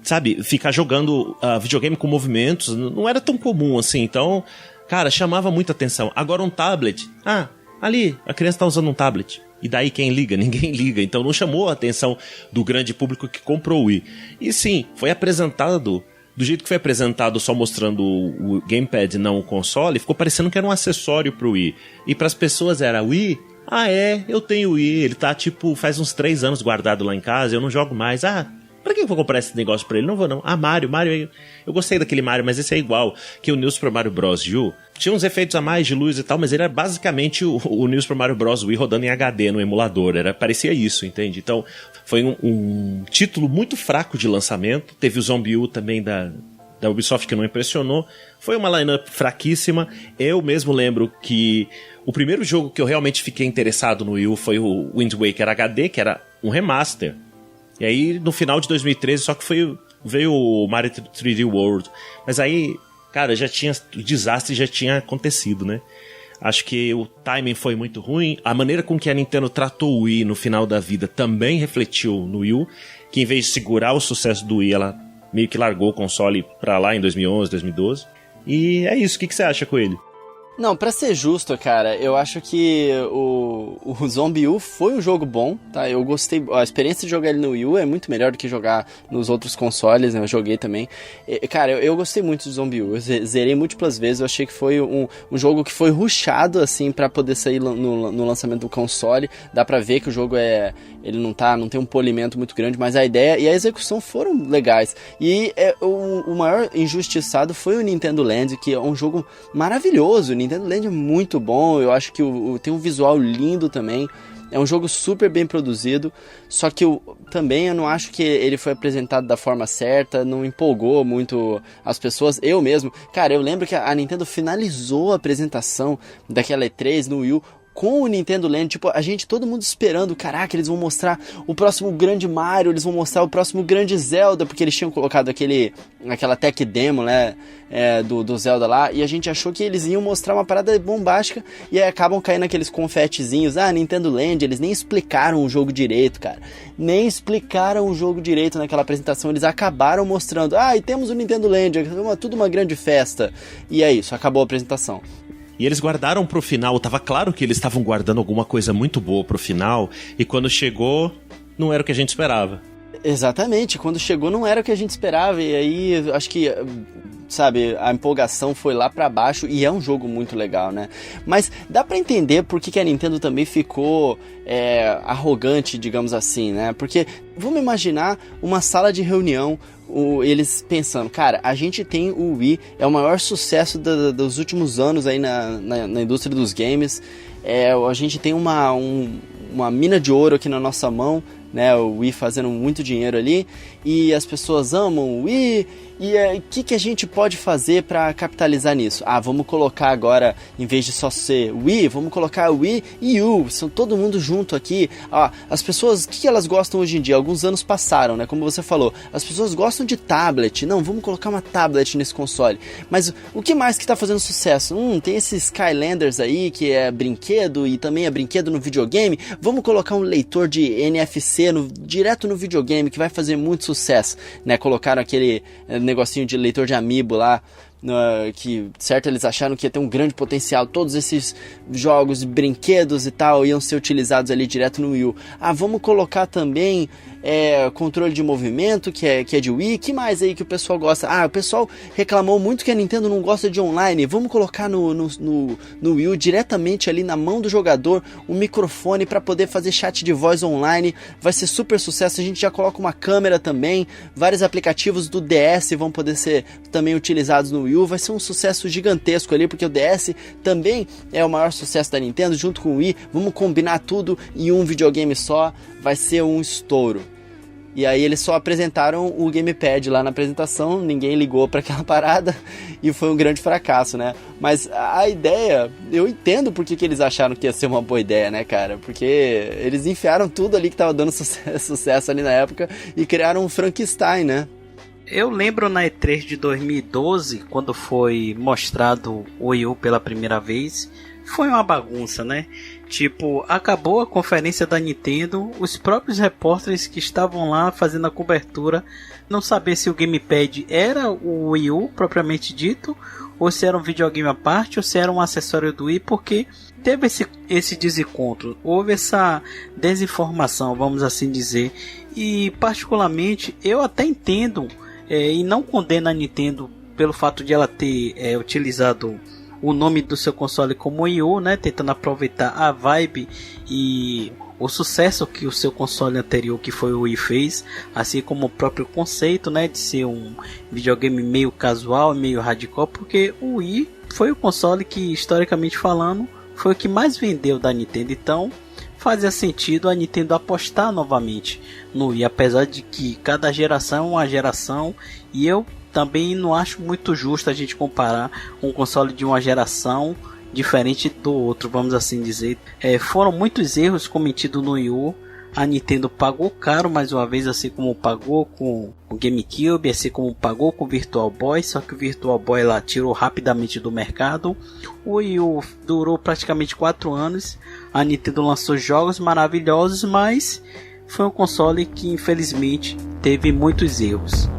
sabe, ficar jogando videogame com movimentos não era tão comum assim, então, cara, chamava muita atenção. Agora um tablet, ali, a criança tá usando um tablet. E daí quem liga? Ninguém liga. Então não chamou a atenção do grande público que comprou o Wii. E sim, foi apresentado... Do jeito que foi apresentado, só mostrando o gamepad, não o console, ficou parecendo que era um acessório pro Wii. E pras pessoas era Wii? Eu tenho o Wii, ele tá faz uns 3 anos guardado lá em casa, eu não jogo mais. Pra que eu vou comprar esse negócio pra ele? Não vou não. Mario, eu gostei daquele Mario, mas esse é igual que o New Super Mario Bros. U. Tinha uns efeitos a mais de luz e tal, mas ele era basicamente o New Super Mario Bros. Wii rodando em HD no emulador, parecia isso, entende? Então, foi um título muito fraco de lançamento. Teve o Zombie U também da Ubisoft que não impressionou. Foi uma lineup fraquíssima. Eu mesmo lembro que o primeiro jogo que eu realmente fiquei interessado no Wii U foi o Wind Waker HD, que era um remaster. E aí, no final de 2013, só que veio o Mario 3D World. Mas aí, cara, o desastre já tinha acontecido, né? Acho que o timing foi muito ruim. A maneira com que a Nintendo tratou o Wii no final da vida também refletiu no Wii U, que em vez de segurar o sucesso do Wii, ela meio que largou o console pra lá em 2011, 2012. E é isso, o que você acha, Coelho? Não, pra ser justo, cara, eu acho que o Zombie U foi um jogo bom, tá? Eu gostei, a experiência de jogar ele no Wii U é muito melhor do que jogar nos outros consoles, né? Eu joguei também. Cara, eu gostei muito do Zombie U, eu zerei múltiplas vezes, eu achei que foi um jogo que foi rushado, assim, pra poder sair no lançamento do console. Dá pra ver que o jogo ele não tem um polimento muito grande, mas a ideia e a execução foram legais. E o maior injustiçado foi o Nintendo Land, que é um jogo maravilhoso. O Nintendo Land é muito bom, eu acho que tem um visual lindo também. É um jogo super bem produzido, só que também eu não acho que ele foi apresentado da forma certa, não empolgou muito as pessoas. Eu mesmo, cara, eu lembro que a Nintendo finalizou a apresentação daquela E3 no Wii U com o Nintendo Land, tipo, todo mundo esperando, caraca, eles vão mostrar o próximo grande Mario, eles vão mostrar o próximo grande Zelda, porque eles tinham colocado aquela tech demo, né, do Zelda lá, e a gente achou que eles iam mostrar uma parada bombástica, e aí acabam caindo aqueles confetezinhos, Nintendo Land, eles nem explicaram o jogo direito, cara, nem explicaram o jogo direito naquela apresentação, eles acabaram mostrando, e temos o Nintendo Land, tudo uma grande festa, e é isso, acabou a apresentação. E eles guardaram pro final, tava claro que eles estavam guardando alguma coisa muito boa pro final, e quando chegou, não era o que a gente esperava. Exatamente, quando chegou não era o que a gente esperava, e aí acho que, sabe, a empolgação foi lá pra baixo, e é um jogo muito legal, né? Mas dá pra entender por que a Nintendo também ficou arrogante, digamos assim, né? Porque vamos imaginar uma sala de reunião, eles pensando, cara, a gente tem o Wii, é o maior sucesso dos últimos anos aí na indústria dos games, a gente tem uma mina de ouro aqui na nossa mão, né, o Wii fazendo muito dinheiro ali, e as pessoas amam o Wii, e o que a gente pode fazer para capitalizar nisso? Vamos colocar agora, em vez de só ser Wii, vamos colocar o Wii e U, são todo mundo junto aqui. As pessoas, o que elas gostam hoje em dia? Alguns anos passaram, né, como você falou, as pessoas gostam de tablet, não, vamos colocar uma tablet nesse console, mas o que mais que tá fazendo sucesso? Tem esses Skylanders aí, que é brinquedo, e também é brinquedo no videogame, vamos colocar um leitor de NFC direto no videogame, que vai fazer muito sucesso, né, colocaram aquele negocinho de leitor de amiibo lá, que certo, eles acharam que ia ter um grande potencial, todos esses jogos, brinquedos e tal, iam ser utilizados ali direto no Wii U. Vamos colocar também controle de movimento, que é de Wii. Que mais aí que o pessoal gosta? O pessoal reclamou muito que a Nintendo não gosta de online, vamos colocar no Wii U, diretamente ali na mão do jogador, um microfone para poder fazer chat de voz online, vai ser super sucesso, a gente já coloca uma câmera também, vários aplicativos do DS vão poder ser também utilizados no Wii U, vai ser um sucesso gigantesco ali, porque o DS também é o maior sucesso da Nintendo, junto com o Wii, vamos combinar tudo em um videogame só, vai ser um estouro. E aí eles só apresentaram o gamepad lá na apresentação, ninguém ligou para aquela parada e foi um grande fracasso, né? Mas a ideia, eu entendo porque que eles acharam que ia ser uma boa ideia, né, cara? Porque eles enfiaram tudo ali que tava dando sucesso ali na época e criaram um Frankenstein, né? Eu lembro na E3 de 2012, quando foi mostrado o Wii U pela primeira vez, foi uma bagunça, né? Tipo, acabou a conferência da Nintendo, os próprios repórteres que estavam lá fazendo a cobertura não sabiam se o gamepad era o Wii U propriamente dito, ou se era um videogame à parte, ou se era um acessório do Wii, porque teve esse desencontro, houve essa desinformação, vamos assim dizer, e particularmente eu até entendo e não condeno a Nintendo pelo fato de ela ter utilizado o nome do seu console como Wii U, né, tentando aproveitar a vibe e o sucesso que o seu console anterior, que foi o Wii, fez, assim como o próprio conceito, né, de ser um videogame meio casual, meio hardcore, porque o Wii foi o console que, historicamente falando, foi o que mais vendeu da Nintendo, então fazia sentido a Nintendo apostar novamente no Wii, apesar de que cada geração é uma geração, e eu também não acho muito justo a gente comparar um console de uma geração diferente do outro, vamos assim dizer. Foram muitos erros cometidos no Wii U. A Nintendo pagou caro mais uma vez, assim como pagou com o GameCube, assim como pagou com o Virtual Boy, só que o Virtual Boy lá tirou rapidamente do mercado. O Wii U durou praticamente 4 anos. A Nintendo lançou jogos maravilhosos, mas foi um console que infelizmente teve muitos erros.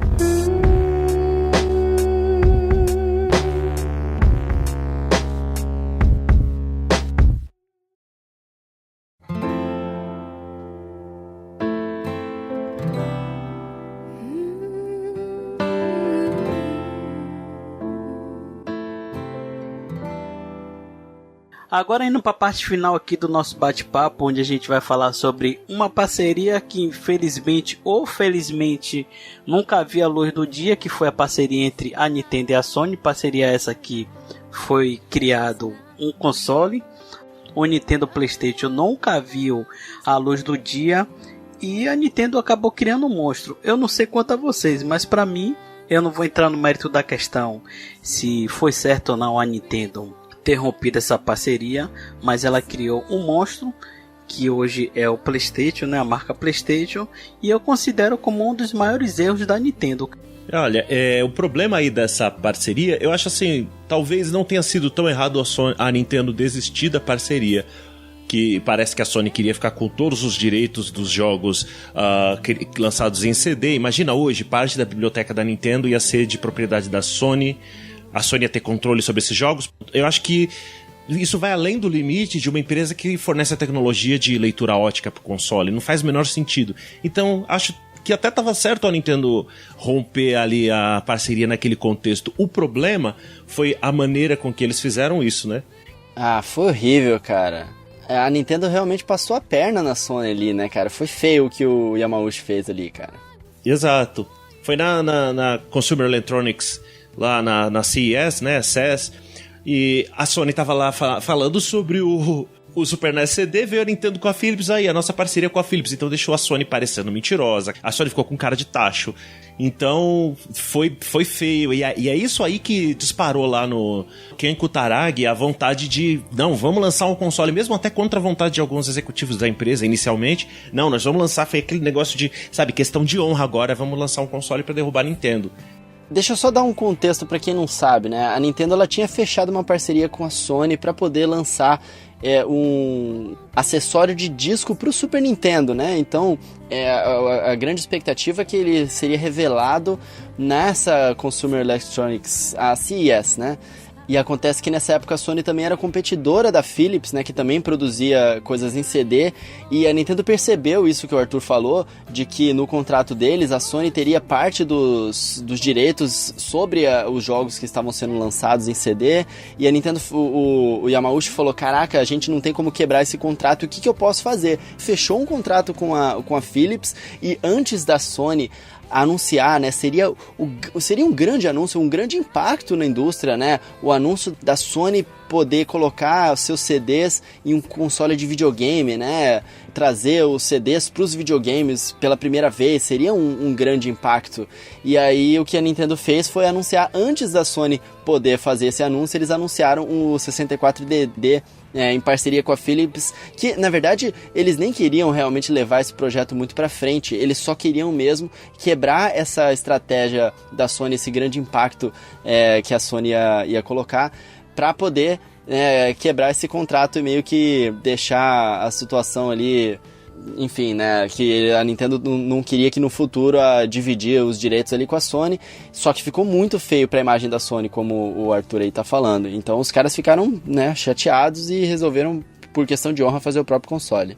Agora indo para a parte final aqui do nosso bate-papo, onde a gente vai falar sobre uma parceria que infelizmente ou felizmente nunca havia a luz do dia, que foi a parceria entre a Nintendo e a Sony, parceria essa que foi criado um console, o Nintendo PlayStation nunca viu a luz do dia e a Nintendo acabou criando um monstro. Eu não sei quanto a vocês, mas para mim, eu não vou entrar no mérito da questão se foi certo ou não a Nintendo ter rompido essa parceria, mas ela criou um monstro que hoje é o PlayStation, né, a marca PlayStation, e eu considero como um dos maiores erros da Nintendo. Olha, o problema aí dessa parceria, eu acho assim, talvez não tenha sido tão errado a Nintendo desistir da parceria, que parece que a Sony queria ficar com todos os direitos dos jogos lançados em CD. Imagina hoje, parte da biblioteca da Nintendo ia ser de propriedade da Sony, a Sony ia ter controle sobre esses jogos. Eu acho que isso vai além do limite de uma empresa que fornece a tecnologia de leitura ótica para o console. Não faz o menor sentido. Então, acho que até estava certo a Nintendo romper ali a parceria naquele contexto. O problema foi a maneira com que eles fizeram isso, né? Ah, foi horrível, cara. A Nintendo realmente passou a perna na Sony ali, né, cara? Foi feio o que o Yamauchi fez ali, cara. Exato. Foi na Consumer Electronics, lá na CES, né, CES, e a Sony tava lá falando sobre o Super NES CD, veio a Nintendo com a Philips, aí a nossa parceria com a Philips, então deixou a Sony parecendo mentirosa, a Sony ficou com cara de tacho, então foi feio, e é isso aí que disparou lá no Ken Kutaragi a vontade de, não, vamos lançar um console, mesmo até contra a vontade de alguns executivos da empresa inicialmente, não, nós vamos lançar, foi aquele negócio de, sabe, questão de honra agora, vamos lançar um console pra derrubar a Nintendo. Deixa eu só dar um contexto pra quem não sabe, né? A Nintendo ela tinha fechado uma parceria com a Sony pra poder lançar um acessório de disco pro Super Nintendo, né? Então, a grande expectativa é que ele seria revelado nessa Consumer Electronics, a CES, né? E acontece que nessa época a Sony também era competidora da Philips, né, que também produzia coisas em CD, e a Nintendo percebeu isso que o Arthur falou, de que no contrato deles a Sony teria parte dos direitos sobre os jogos que estavam sendo lançados em CD, e a Nintendo, o Yamauchi falou, caraca, a gente não tem como quebrar esse contrato, o que eu posso fazer? Fechou um contrato com a Philips, e antes da Sony anunciar, né, seria um grande anúncio, um grande impacto na indústria, né, o anúncio da Sony poder colocar os seus CDs em um console de videogame, né, trazer os CDs para os videogames pela primeira vez, seria um grande impacto. E aí o que a Nintendo fez foi anunciar, antes da Sony poder fazer esse anúncio, eles anunciaram o 64DD em parceria com a Philips, que na verdade eles nem queriam realmente levar esse projeto muito pra frente, eles só queriam mesmo quebrar essa estratégia da Sony, esse grande impacto que a Sony ia colocar, pra poder quebrar esse contrato e meio que deixar a situação ali, enfim, né, que a Nintendo não queria que no futuro dividir os direitos ali com a Sony, só que ficou muito feio pra imagem da Sony, como o Arthur aí tá falando. Então os caras ficaram, né, chateados e resolveram, por questão de honra, fazer o próprio console.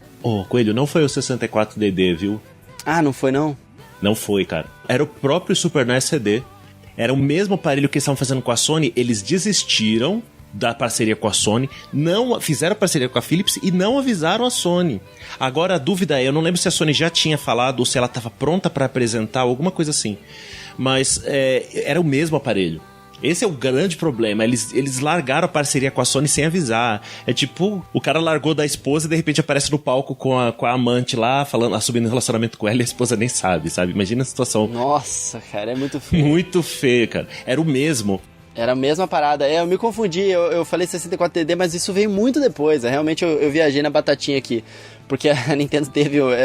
Coelho, não foi o 64DD, viu? Ah, não foi não? Não foi, cara. Era o próprio Super NES CD. Era o mesmo aparelho que eles estavam fazendo com a Sony, eles desistiram da parceria com a Sony, não fizeram parceria com a Philips e não avisaram a Sony. Agora a dúvida é, eu não lembro se a Sony já tinha falado ou se ela estava pronta para apresentar, alguma coisa assim. Mas era o mesmo aparelho. Esse é o grande problema, eles largaram a parceria com a Sony sem avisar. É tipo, o cara largou da esposa e de repente aparece no palco com a amante lá, assumindo relacionamento com ela e a esposa nem sabe? Imagina a situação. Nossa, cara, é muito feio. Muito feio, cara. Era o mesmo. Era a mesma parada. Eu me confundi, eu falei 64DD, mas isso veio muito depois. Realmente eu viajei na batatinha aqui. Porque a Nintendo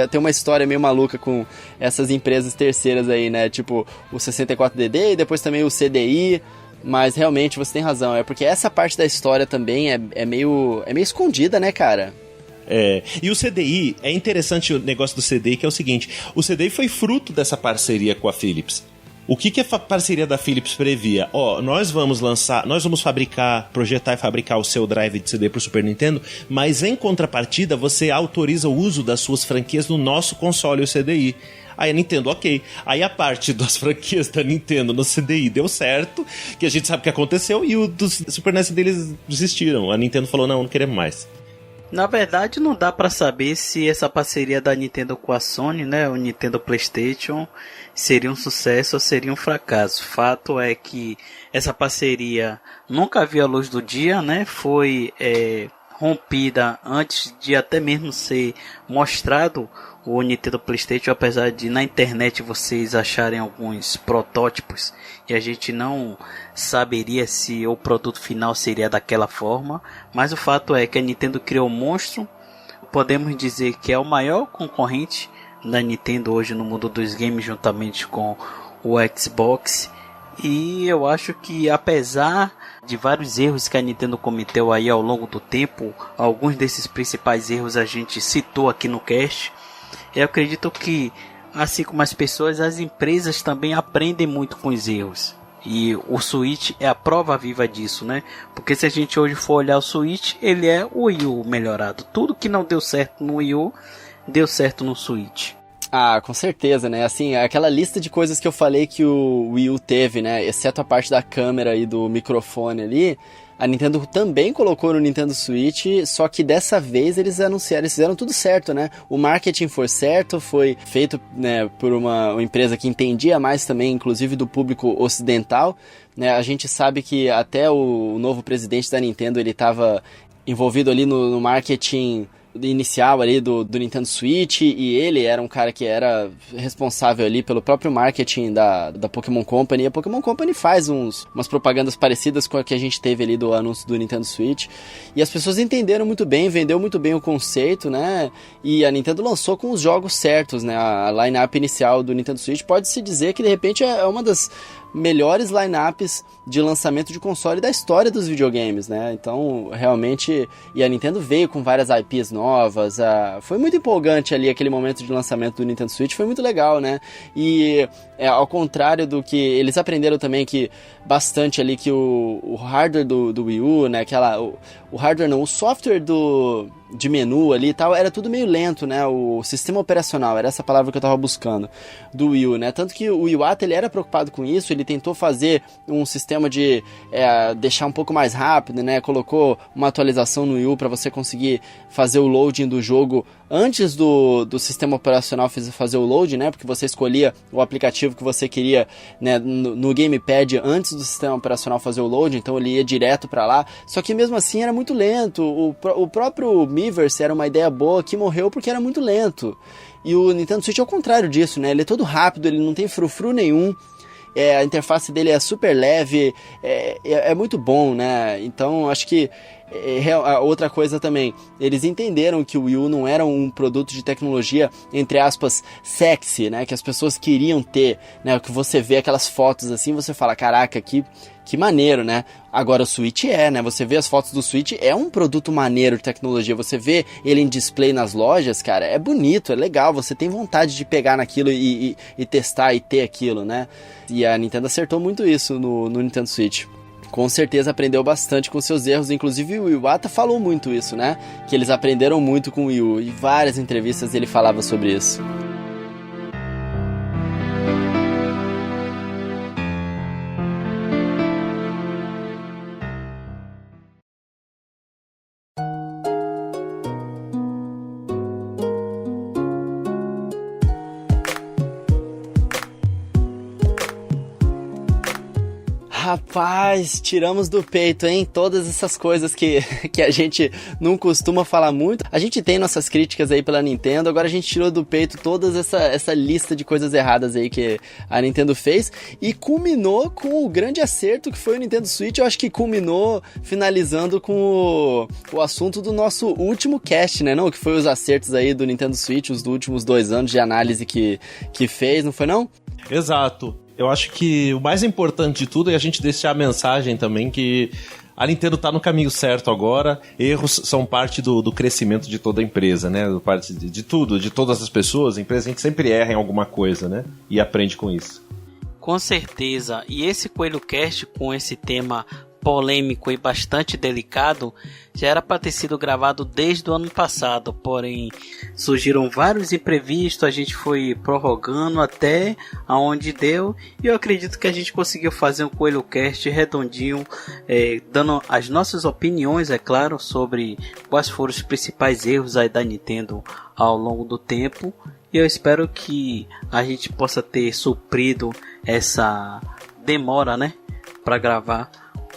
tem uma história meio maluca com essas empresas terceiras aí, né? Tipo, o 64DD e depois também o CDI. Mas realmente você tem razão. É porque essa parte da história também é meio escondida, né, cara? E o CDI, é interessante o negócio do CDI, que é o seguinte: o CDI foi fruto dessa parceria com a Philips. O que a parceria da Philips previa? Nós vamos projetar e fabricar o seu drive de CD para o Super Nintendo, mas em contrapartida você autoriza o uso das suas franquias no nosso console, o CDI. Aí a Nintendo, ok. Aí a parte das franquias da Nintendo no CDI deu certo, que a gente sabe o que aconteceu, e o dos Super NES deles desistiram. A Nintendo falou, não queremos mais. Na verdade, não dá pra saber se essa parceria da Nintendo com a Sony, né, o Nintendo PlayStation, seria um sucesso ou seria um fracasso. Fato é que essa parceria nunca viu a luz do dia, né, foi rompida antes de até mesmo ser mostrado o Nintendo PlayStation, apesar de na internet vocês acharem alguns protótipos e a gente não saberia se o produto final seria daquela forma, mas o fato é que a Nintendo criou um monstro. Podemos dizer que é o maior concorrente da Nintendo hoje no mundo dos games, juntamente com o Xbox. E eu acho que, apesar de vários erros que a Nintendo cometeu aí ao longo do tempo, alguns desses principais erros a gente citou aqui no cast, eu acredito que, assim como as pessoas, as empresas também aprendem muito com os erros. E o Switch é a prova viva disso, né? Porque se a gente hoje for olhar o Switch, ele é o Wii U melhorado. Tudo que não deu certo no Wii U, deu certo no Switch. Ah, com certeza, né? Assim, aquela lista de coisas que eu falei que o Wii U teve, né? Exceto a parte da câmera e do microfone ali, a Nintendo também colocou no Nintendo Switch, só que dessa vez eles anunciaram, eles fizeram tudo certo, né? O marketing foi certo, foi feito, né, por uma empresa que entendia mais também, inclusive do público ocidental, né? A gente sabe que até o novo presidente da Nintendo, ele estava envolvido ali no marketing inicial ali do Nintendo Switch, e ele era um cara que era responsável ali pelo próprio marketing da Pokémon Company, e a Pokémon Company faz umas propagandas parecidas com a que a gente teve ali do anúncio do Nintendo Switch, e as pessoas entenderam muito bem, vendeu muito bem o conceito, né, e a Nintendo lançou com os jogos certos, né, a line-up inicial do Nintendo Switch pode-se dizer que de repente é uma das melhores lineups de lançamento de console da história dos videogames, né? Então, realmente, e a Nintendo veio com várias IPs novas, foi muito empolgante ali aquele momento de lançamento do Nintendo Switch, foi muito legal, né? E ao contrário do que eles aprenderam também que bastante ali que o hardware do Wii U, né? O hardware não, o software de menu ali e tal, era tudo meio lento, né? O sistema operacional, era essa palavra que eu tava buscando, do Wii U, né? Tanto que o Iwata, ele era preocupado com isso, ele tentou fazer um sistema de deixar um pouco mais rápido, né? Colocou uma atualização no Wii U para você conseguir fazer o loading do jogo antes do sistema operacional fazer o load, né? Porque você escolhia o aplicativo que você queria, né, no gamepad antes do sistema operacional fazer o load, então ele ia direto para lá. Só que mesmo assim era muito lento. O próprio Miiverse era uma ideia boa que morreu porque era muito lento. E o Nintendo Switch é o contrário disso, né? Ele é todo rápido, ele não tem frufru nenhum. A interface dele é super leve, é muito bom, né? Então acho que outra coisa também, eles entenderam que o Wii U não era um produto de tecnologia, entre aspas, sexy, né? Que as pessoas queriam ter, né? Que você vê aquelas fotos assim, você fala, caraca, que maneiro, né? Agora o Switch né? Você vê as fotos do Switch, é um produto maneiro de tecnologia. Você vê ele em display nas lojas, cara, é bonito, é legal. Você tem vontade de pegar naquilo e testar e ter aquilo, né? E a Nintendo acertou muito isso no Nintendo Switch. Com certeza aprendeu bastante com seus erros, inclusive o Iwata falou muito isso, né? Que eles aprenderam muito com o Wii U, e várias entrevistas ele falava sobre isso. Rapaz, tiramos do peito, hein? Todas essas coisas que a gente não costuma falar muito. A gente tem nossas críticas aí pela Nintendo, agora a gente tirou do peito toda essa lista de coisas erradas aí que a Nintendo fez e culminou com o grande acerto que foi o Nintendo Switch. Eu acho que culminou finalizando com o assunto do nosso último cast, né? Não? Que foi os acertos aí do Nintendo Switch, os últimos 2 anos de análise que fez, não foi não? Exato. Eu acho que o mais importante de tudo é a gente deixar a mensagem também que a Nintendo tá no caminho certo agora. Erros são parte do crescimento de toda a empresa, né? Parte de tudo, de todas as pessoas. A empresa, a gente sempre erra em alguma coisa, né? E aprende com isso. Com certeza. E esse Coelho Cast, com esse tema polêmico e bastante delicado, já era para ter sido gravado desde o ano passado, porém surgiram vários imprevistos, a gente foi prorrogando até aonde deu, e eu acredito que a gente conseguiu fazer um Coelho Cast redondinho, dando as nossas opiniões, é claro, sobre quais foram os principais erros aí da Nintendo ao longo do tempo, e eu espero que a gente possa ter suprido essa demora, né, para gravar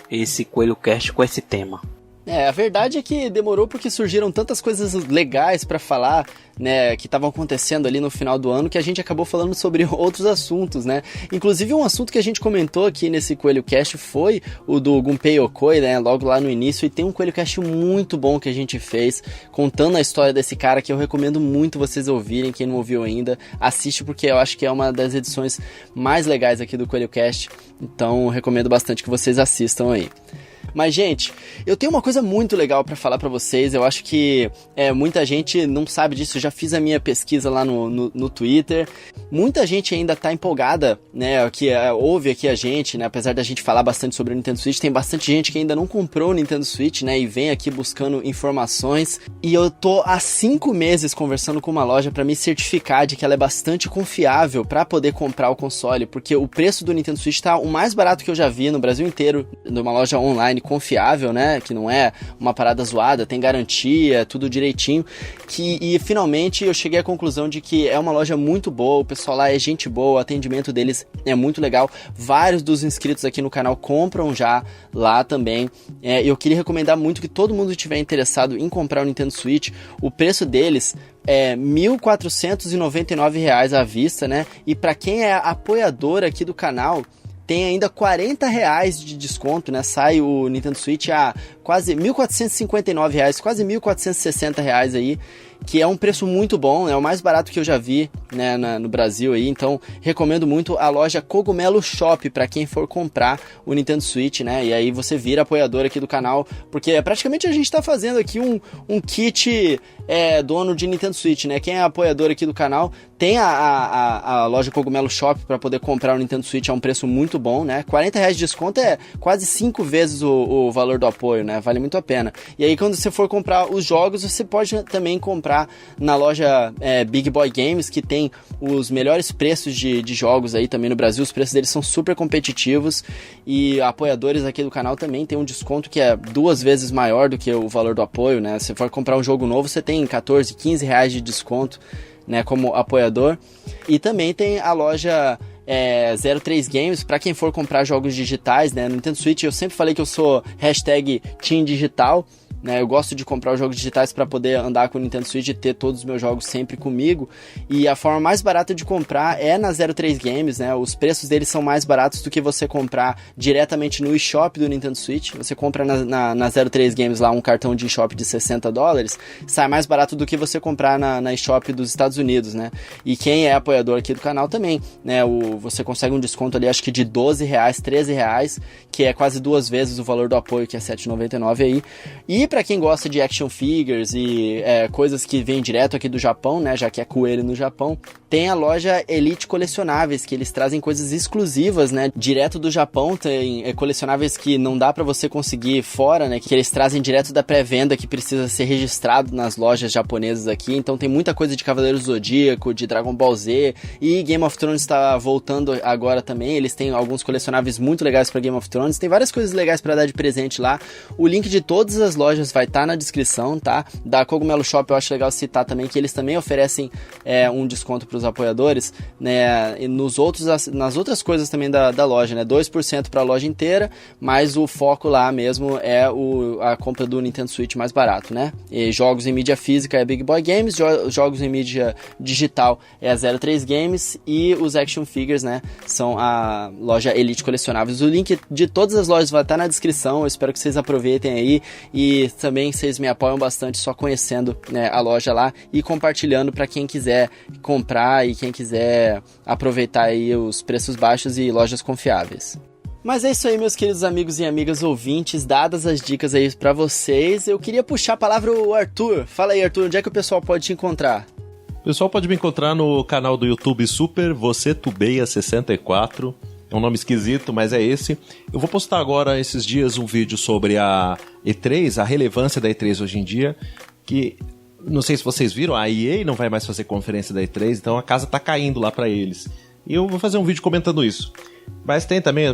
esse Coelho Cast com esse tema. A verdade é que demorou porque surgiram tantas coisas legais pra falar, né, que estavam acontecendo ali no final do ano, que a gente acabou falando sobre outros assuntos, né? Inclusive um assunto que a gente comentou aqui nesse Coelho Cast foi o do Gunpei Yokoi, né, logo lá no início, e tem um Coelho Cast muito bom que a gente fez, contando a história desse cara, que eu recomendo muito vocês ouvirem, quem não ouviu ainda, assiste porque eu acho que é uma das edições mais legais aqui do Coelho Cast, então recomendo bastante que vocês assistam aí. Mas, gente, eu tenho uma coisa muito legal pra falar pra vocês. Eu acho que muita gente não sabe disso. Eu já fiz a minha pesquisa lá no Twitter. Muita gente ainda tá empolgada, né? Que ouve aqui a gente, né? Apesar da gente falar bastante sobre o Nintendo Switch, tem bastante gente que ainda não comprou o Nintendo Switch, né? E vem aqui buscando informações. E eu tô há 5 meses conversando com uma loja pra me certificar de que ela é bastante confiável pra poder comprar o console. Porque o preço do Nintendo Switch tá o mais barato que eu já vi no Brasil inteiro, numa loja online confiável, né, que não é uma parada zoada, tem garantia, tudo direitinho, e finalmente eu cheguei à conclusão de que é uma loja muito boa, o pessoal lá é gente boa, o atendimento deles é muito legal, vários dos inscritos aqui no canal compram já lá também, eu queria recomendar muito que todo mundo estiver interessado em comprar o Nintendo Switch, o preço deles é R$ 1.499 à vista, né, e para quem é apoiador aqui do canal, tem ainda R$40 de desconto, né? Sai o Nintendo Switch a quase R$ 1.459, quase R$ 1.460 aí, que é um preço muito bom, é o mais barato que eu já vi, né, no Brasil aí, então recomendo muito a loja Cogumelo Shop para quem for comprar o Nintendo Switch, né, e aí você vira apoiador aqui do canal, porque praticamente a gente tá fazendo aqui um kit dono de Nintendo Switch, né, quem é apoiador aqui do canal tem a loja Cogumelo Shop para poder comprar o Nintendo Switch a um preço muito bom, né, R$40 de desconto é quase 5 vezes o valor do apoio, né, vale muito a pena, e aí quando você for comprar os jogos, você pode também comprar na loja Big Boy Games, que tem os melhores preços de jogos aí também no Brasil, os preços deles são super competitivos e apoiadores aqui do canal também tem um desconto que é 2 vezes maior do que o valor do apoio, né? Se for comprar um jogo novo, você tem 14, 15 reais de desconto, né, como apoiador. E também tem a loja 03 Games, para quem for comprar jogos digitais, né? No Nintendo Switch eu sempre falei que eu sou #Team Digital, né, eu gosto de comprar os jogos digitais para poder andar com o Nintendo Switch e ter todos os meus jogos sempre comigo, e a forma mais barata de comprar é na 03 Games, né, os preços deles são mais baratos do que você comprar diretamente no eShop do Nintendo Switch. Você compra na 03 Games lá um cartão de eShop de $60, sai mais barato do que você comprar na eShop dos Estados Unidos, né, e quem é apoiador aqui do canal também, né, você consegue um desconto ali, acho que de R$12, R$13, que é quase 2 vezes o valor do apoio, que é R$7,99 aí, e pra quem gosta de action figures e coisas que vêm direto aqui do Japão, né, já que é coelho no Japão, tem a loja Elite Colecionáveis, que eles trazem coisas exclusivas, né, direto do Japão, tem colecionáveis que não dá pra você conseguir fora, né, que eles trazem direto da pré-venda, que precisa ser registrado nas lojas japonesas aqui, então tem muita coisa de Cavaleiro Zodíaco, de Dragon Ball Z, e Game of Thrones está voltando agora também, eles têm alguns colecionáveis muito legais pra Game of Thrones, tem várias coisas legais pra dar de presente lá, o link de todas as lojas vai estar na descrição, tá? Da Cogumelo Shop eu acho legal citar também que eles também oferecem um desconto para os apoiadores, né? E nas outras coisas também da loja, né? 2% para a loja inteira, mas o foco lá mesmo é a compra do Nintendo Switch mais barato, né? E jogos em mídia física é Big Boy Games, jogos em mídia digital é a 03 Games e os action figures, né? São a loja Elite Colecionáveis. O link de todas as lojas vai estar na descrição, eu espero que vocês aproveitem aí e também vocês me apoiam bastante só conhecendo, né, a loja lá e compartilhando para quem quiser comprar e quem quiser aproveitar aí os preços baixos e lojas confiáveis. Mas é isso aí, meus queridos amigos e amigas ouvintes, dadas as dicas aí para vocês, eu queria puxar a palavra ao Arthur. Fala aí, Arthur, onde é que o pessoal pode te encontrar? O pessoal pode me encontrar no canal do YouTube Super Você Tubeia 64. É um nome esquisito, mas é esse. Eu vou postar agora, esses dias, um vídeo sobre a E3, a relevância da E3 hoje em dia, que, não sei se vocês viram, a EA não vai mais fazer conferência da E3, então a casa tá caindo lá pra eles. E eu vou fazer um vídeo comentando isso. Mas tem também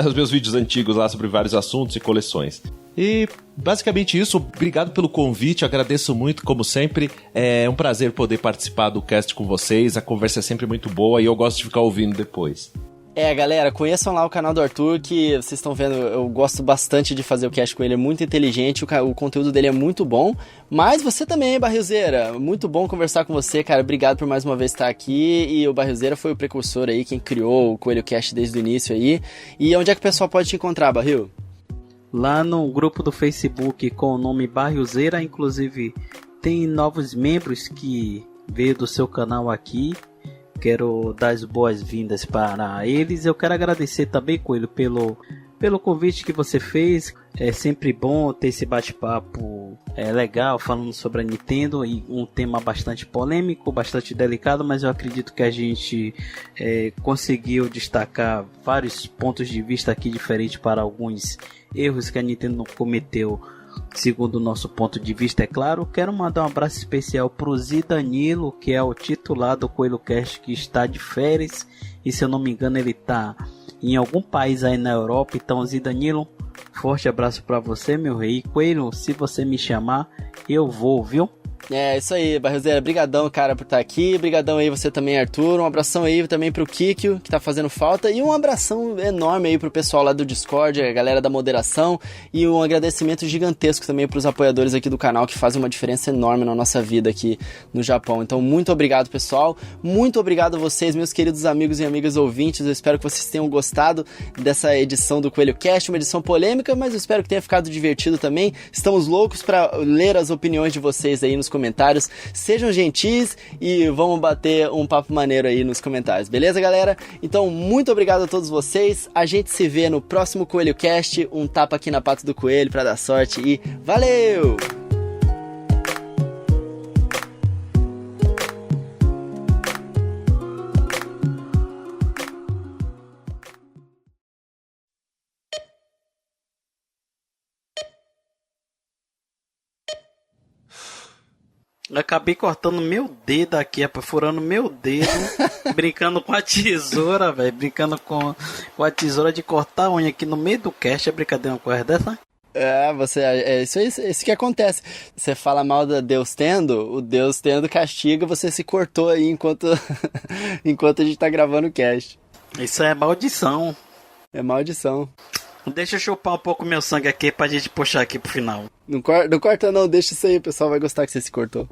os meus vídeos antigos lá sobre vários assuntos e coleções. E basicamente isso, obrigado pelo convite, agradeço muito, como sempre, é um prazer poder participar do cast com vocês, a conversa é sempre muito boa e eu gosto de ficar ouvindo depois. Galera, conheçam lá o canal do Arthur, que vocês estão vendo, eu gosto bastante de fazer o cast com ele, é muito inteligente, o conteúdo dele é muito bom, mas você também, Barrilzeira, muito bom conversar com você, cara, obrigado por mais uma vez estar aqui, e o Barrilzeira foi o precursor aí, quem criou o Coelho Cast desde o início aí, e onde é que o pessoal pode te encontrar, Barril? Lá no grupo do Facebook com o nome Barrilzeira, inclusive tem novos membros que veio do seu canal aqui. Quero dar as boas-vindas para eles. Eu quero agradecer também, Coelho, pelo convite que você fez. É sempre bom ter esse bate-papo legal falando sobre a Nintendo, e um tema bastante polêmico, bastante delicado, mas eu acredito que a gente conseguiu destacar vários pontos de vista aqui diferentes para alguns erros que a Nintendo cometeu, segundo o nosso ponto de vista, é claro. Quero mandar um abraço especial para o Zidanilo, que é o titular do Coelho Cast, que está de férias, e se eu não me engano ele está em algum país aí na Europa. Então, Zidanilo, forte abraço para você, meu rei. Coelho, se você me chamar, eu vou, viu? É, isso aí, Barrilzeira, brigadão, cara, por estar aqui, brigadão aí você também, Arthur, um abração aí também pro Kikyo, que tá fazendo falta, e um abração enorme aí pro pessoal lá do Discord, a galera da moderação, e um agradecimento gigantesco também pros apoiadores aqui do canal, que fazem uma diferença enorme na nossa vida aqui no Japão. Então, muito obrigado, pessoal, muito obrigado a vocês, meus queridos amigos e amigas ouvintes, eu espero que vocês tenham gostado dessa edição do Coelho Cast, uma edição polêmica, mas eu espero que tenha ficado divertido também. Estamos loucos para ler as opiniões de vocês aí nos comentários, sejam gentis e vamos bater um papo maneiro aí nos comentários, beleza, galera? Então, muito obrigado a todos vocês, a gente se vê no próximo Coelho Cast, um tapa aqui na pata do coelho pra dar sorte e valeu! Eu acabei cortando meu dedo aqui, furando meu dedo, brincando com a tesoura, velho. Brincando com a tesoura de cortar a unha aqui no meio do cast. É brincadeira uma coisa dessa? É isso aí, é isso que acontece. Você fala mal da Deus Tendo, o Deus Tendo castiga, você se cortou aí enquanto a gente tá gravando o cast. Isso é maldição. É maldição. Deixa eu chupar um pouco meu sangue aqui pra gente puxar aqui pro final. Não corta não, deixa isso aí, o pessoal vai gostar que você se cortou.